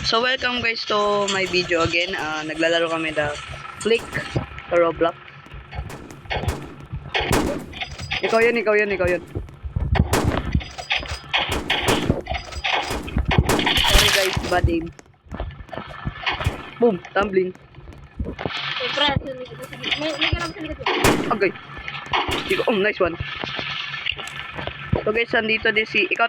So welcome guys to my video again. Naglalaro kami the Flick sa Roblox. Ikaw yun. Sorry guys, bad aim. Boom, tumbling. Okay. Nice one. So guys, nandito din si... Ikaw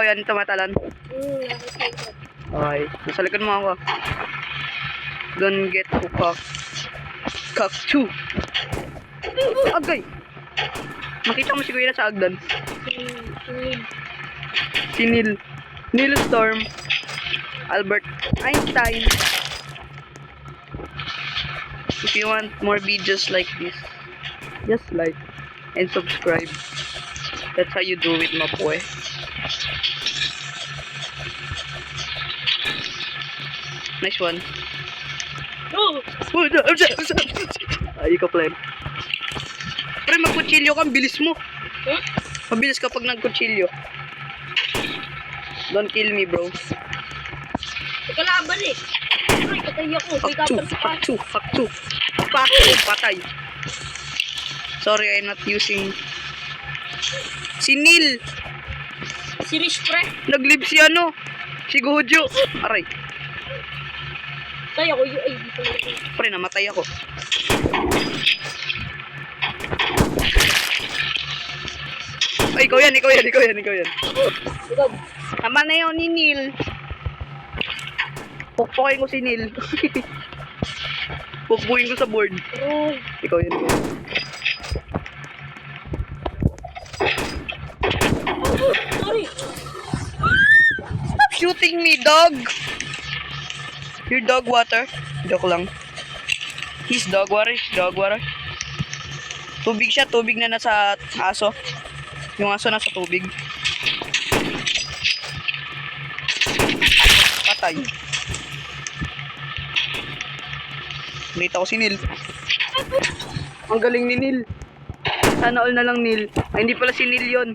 yan, tumatalan. Okay, nasa likod mo ako. Don't get hooked. Kakchu. Agay. Makita mo si Kuya sa agdan. Si Neil. Neil Storm. Albert Einstein. If you want more videos like this, just like and subscribe. That's how you do it, my boy. Nice one. Oh! Ay, ikaw plan. Pre, magkutsilyo ka, bilis mo. Mabilis kapag nagkutsilyo. Don't kill me, bro. Kalaban eh. Ay, katay ako. Fuck two. Patay. Sorry, I'm not using... Si Neil! Si Rich pre. Nag-live si ano? Si Gojo. Aray. Tay ako yung ay dito. Pre, namatay ako. Ay, ikaw yan. Ikaw. Tama na yun ni Neil. Pukpukin ko si Neil. Pukpukin ko sa board. Uy. Ikaw yan. Sorry. Stop shooting me, dog! Your dog water? Joke lang. His dog water. Tubig siya, tubig na nasa aso. Yung aso nasa tubig. Patay. Nakita ko si Neil. Ang galing ni Neil. Sana all na lang Neil. Ay, hindi pala si Neil yun.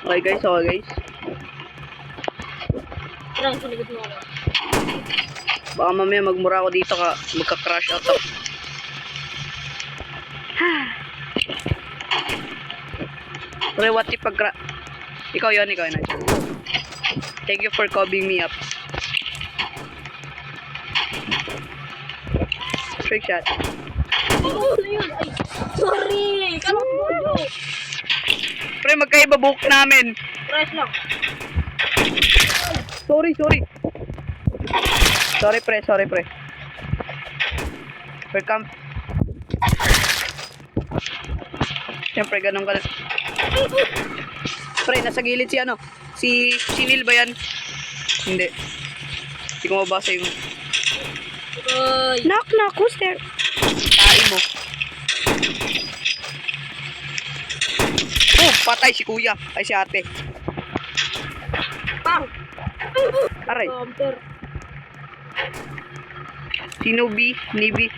Okay guys. Parang sinigot mo ako. Baka mamaya magmura ako dito ka. Magka-crash out ako. Pre, what if pag... Ikaw yun. Thank you for covering me up. Trick shot. Oh, yun. Ay, sorry. Kalot mo yun. Pre, magkaiba buhok namin. Press lang. Sorry. Sorry, pre. Welcome. Siyempre, ganun ka na. Pre, nasa gilid si ano? Si Neil ba yan? Hindi. Hindi ko mabasa yung... Ay. Knock, who's there? Tayo mo. Oh, patay si kuya. Ay, si ate. Pang. Aray. Computer. Sino B? Nibi.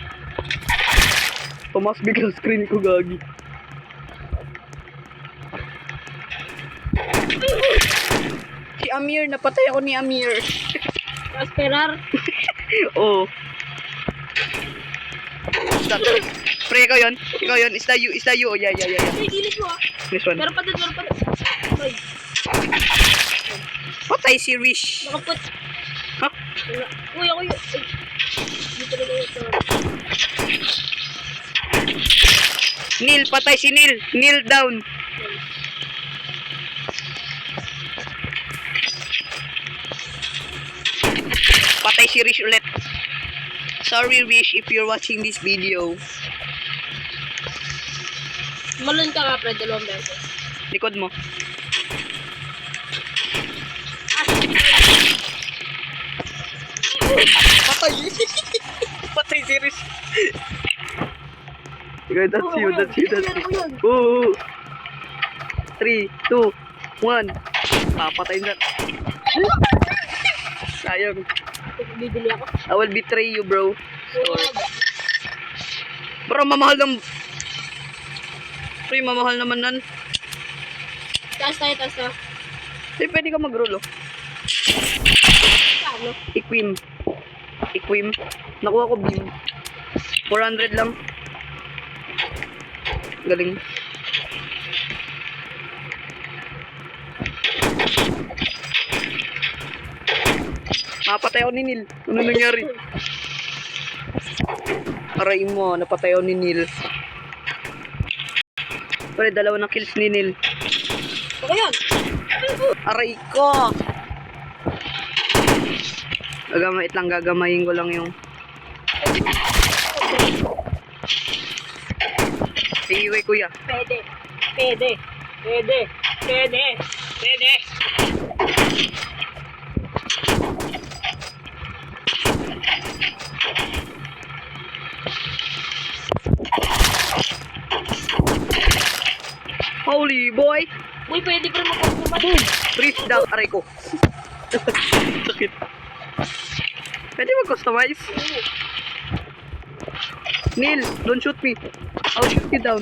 Tumas bigla screen ko, gagi. Si Amir, napatay ako ni Amir. Prosperar. Oh. Stop. Pre, ikaw yun. Is that you? Oh, yeah. Ay, gilit mo ah. This one. Meron pa doon. Ay, Patay si Rish. nakaput. Ha? Uy, ako yun. Ay. Dito na ito. Neil, patay si Neil. Neil down. Patay si Rish ulit. Sorry Rish if you're watching this video. Malun ka nga, pre. 2 beses. Likod mo. Patay. Patay si Rish. Okay, that's you. Oo. 3, 2, 1. Papatay na. Sayang. Bibili ako. I will betray you, bro. Wag. Bro, mamahal ng... Pre, mamahal naman nan. Taas tayo, taas tayo. Pre, pwede ka mag-roll, oh. Paano? Equim. Equim. Nakuha ko beam. 400 lang. Galing. Napatay ako ni Neil. Ano nangyari? Aray mo, napatay ako ni Neil. Pre, dalawa na kills ni Neil. Ako yan. Aray ko! Gagamait lang, gagamayin ko lang yung... Iiwi, kuya. Pwede. Pwede. Pwede. Pwede. Pwede. Holy boy! Uy, pwede pa rin magpapapad. Boom! Freeze down. Aray ko. Sakit. Pwede mag-customize? Neil, don't shoot me. I'll shoot you down.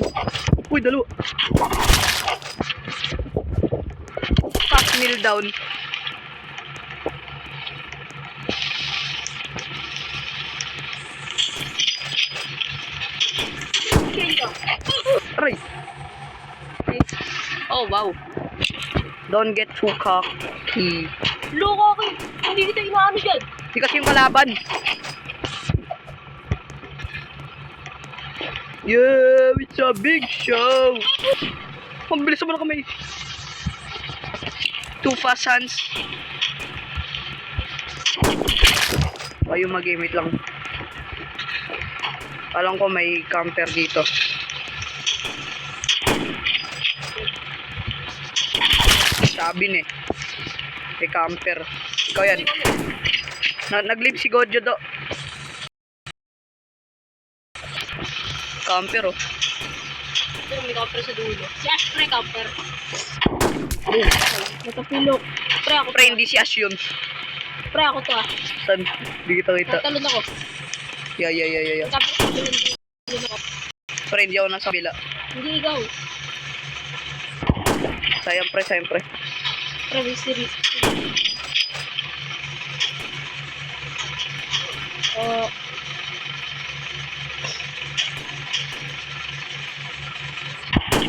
Uy, dalo. Pass Neil down. Aray. Oh, wow. Don't get too cocky. Loko ako. Hindi kita inaano dyan. Hindi kasi yung kalaban. Yeah, it's a big show. Ang bilis naman ang kamay. Too fast hands. Ayaw mag-imit lang. Alam ko may camper dito. Sabi ni. May camper. Ikaw yan. Nag-leave si Godjo do. Camper oh. Ito, may camper sa dulo. Si Ash, pre, camper. Boom. Natapilok. Pre, ako to. Pre, hindi si Ash yun. Pre, ako to ah. Saan? Hindi kita kita. Tatalon ako. Yeah. Tapos tatalon ako. Pre, hindi ako nasa bila. Hindi ikaw. Sayang pre. Pre, may series. Oh,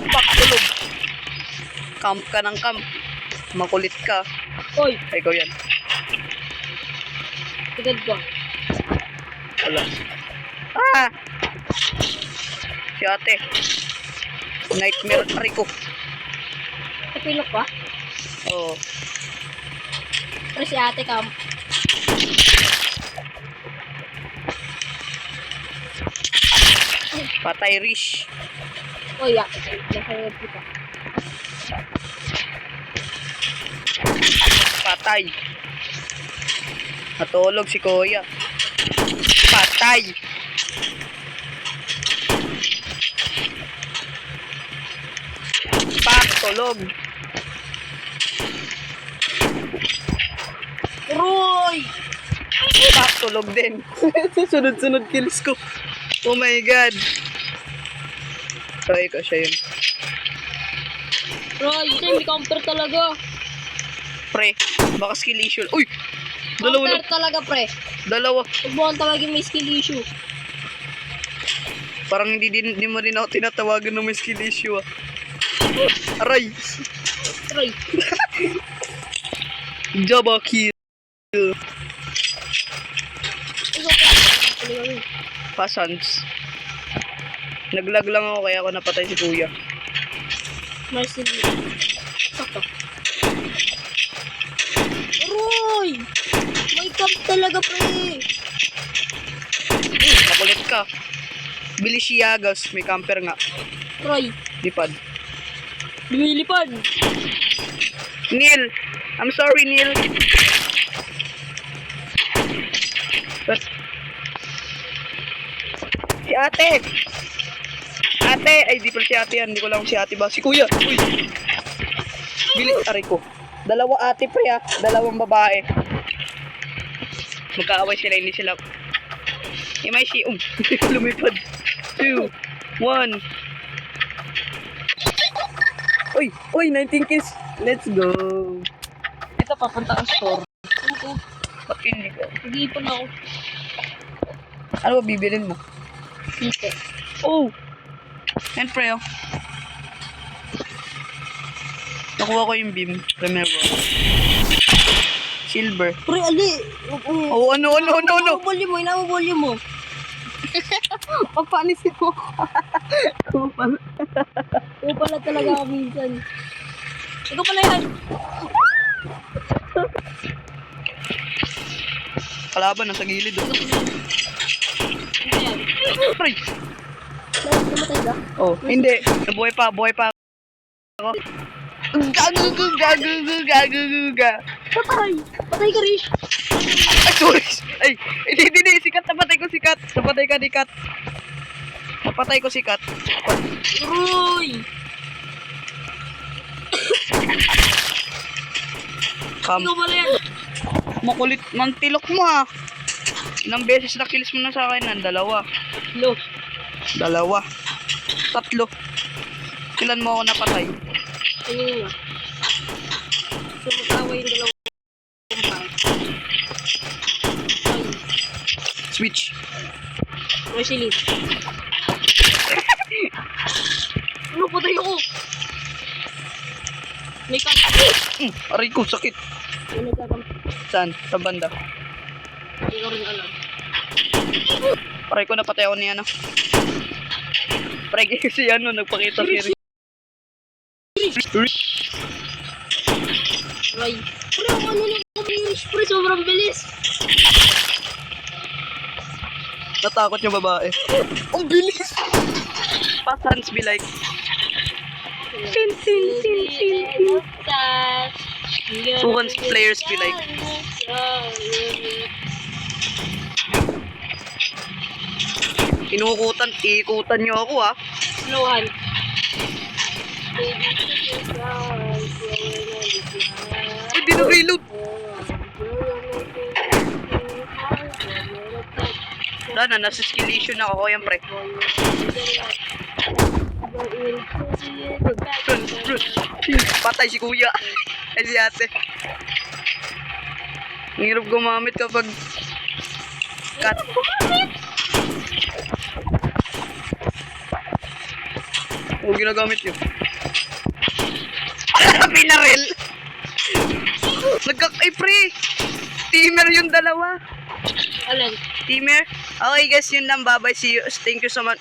Pak, tulog. Camp ka ng camp. Makulit ka. oy, Ay, ikaw yan. agad ko. Wala. Ah! Si ate. Nightmare ari ko. Tapilok pa. Oo. Pre, si ate camp. Patay Rish. Oh, yeah. Nakayod kita. Patay. Natulog si Kuya. Patay. Pak, tulog. Roy! Pak, tulog din. Sunod-sunod kills ko. Oh my God. Sorry ko siya yun. Roy, ito yung may camper talaga. Pre, baka skill issue. Uy! Dalawa Camper na. talaga, pre. Dalawa. Huwag mo kang tawagin may skill issue. Parang hindi mo rin ako tinatawagan ng may skill issue ah. Aray! Roy. Jaba kill. Pasans. Naglag lang ako kaya ako napatay si Kuya. Mercy. Sakto. Roy! May camp talaga, pre. Makulit ka. Bilis si Yagas, may camper nga. Roy, Lipad. lumilipad. Neil! I'm sorry, Neil. Si ate! Ate! Ay, di pala si ate yan. Hindi ko lang si ate ba. Si Kuya! Uy! Bilis, aray ko. Dalawa ate pre ah. Dalawang babae. Magkaaway sila, hindi sila. May lumipad. 2, 1. Uy, 19 kills. Let's go. Ito, papunta ang store. Ano? Ba't hindi ko? Nag-iipon ako. Ano ba bibilin mo? Dito. Oh! And pre, oh. Nakuha ko yung beam. Remember. Silver. Pre, ali. Oh, ano? Inaubulyo mo. Papanisin mo. Oo pala talaga ako minsan. Ikaw pala yan. Kalaban, nasa gilid, oh. Ano yan? Pre! Namatay ka? Oh, hindi. Buhay pa ako. Gaguga. Patay! Patay ka, Rish! Ay, sorry. Ay, hindi. Sikat, napatay ko sikat. Napatay ka ni Kat. Napatay ko si Kat. Uy! Kam, Ikaw pala yan. makulit. Mantilok mo, ha. Ilang beses na kills mo na sa akin, nan? Dalawa. Lo. Tatlo. Ilan mo ako napatay? Ayun nga. Sumutawa yung dalawang kumpay. Ay. Switch. Rosalie. Ano, patay ako? May kamp. Aray ko, sakit. May nagkakamp. Saan? Sa banda. Hindi ko rin alam. Aray ko, napatay ako ni ano. Pre, kasi ano, nagpakita si Rick. Ray. Pre, ang ano na ako Rish, pre, sobrang bilis. Natakot yung babae. Ang bilis! Fast hands be like. Tin. Two hands players be like. Ikutan nyo ako, ha. Slowan. Hindi na-reload. Sana, nasa skillation ako, yan, pre. Patay si kuya. Ay, si ate. Ang hirap gumamit kapag cut. O, ginagamit yun. Pinarel! Ay, pre! Teamer yung dalawa. Alin? Teamer? Okay guys, yun lang. Bye-bye. See you. Thank you so much.